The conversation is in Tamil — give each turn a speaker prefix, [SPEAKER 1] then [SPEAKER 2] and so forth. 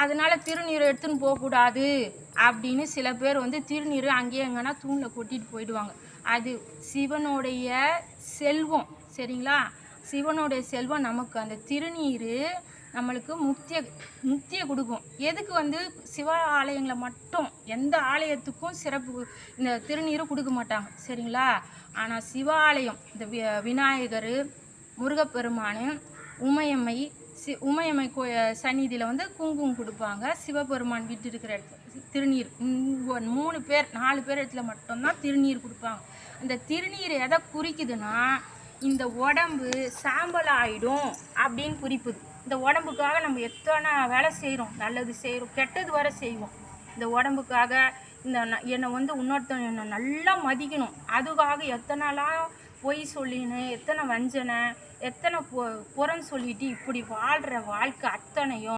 [SPEAKER 1] அதனால் திருநீர் எடுத்துன்னு போகக்கூடாது அப்படின்னு சில பேர் வந்து திருநீர் அங்கேயே எங்கன்னா தூணில் கொட்டிட்டு போயிடுவாங்க. அது சிவனுடைய செல்வம், சரிங்களா? சிவனுடைய செல்வம். நமக்கு அந்த திருநீர் நம்மளுக்கு முக்தியை கொடுக்கும். எதுக்கு வந்து சிவ ஆலயங்களை மட்டும், எந்த ஆலயத்துக்கும் சிறப்பு இந்த திருநீரை கொடுக்க மாட்டாங்க, சரிங்களா? ஆனால் சிவ ஆலயம், இந்த விநாயகர், முருகப்பெருமான், உமையம்மை, உமையம்மை சந்நிதியில் வந்து குங்குமம் கொடுப்பாங்க. சிவபெருமான் வீட்டு இருக்கிற இடத்துல திருநீர் 3 பேர் 4 பேர் இடத்துல மட்டும்தான் திருநீர் கொடுப்பாங்க. அந்த திருநீர் எதை குறிக்குதுன்னா, இந்த உடம்பு சாம்பல் ஆகிடும் அப்படின்னு குறிப்புது. இந்த உடம்புக்காக நம்ம எத்தனை வேலை செய்கிறோம், நல்லது செய்கிறோம், கெட்டது வர செய்வோம். இந்த உடம்புக்காக என்னை வந்து இன்னொருத்தன் என்னை நல்லா மதிக்கணும், அதுக்காக எத்தனைலாம் பொய் சொல்லின்னு, எத்தனை வஞ்சனை, எத்தனை புறம் சொல்லிட்டு இப்படி வாழ்கிற வாழ்க்கை அத்தனையும்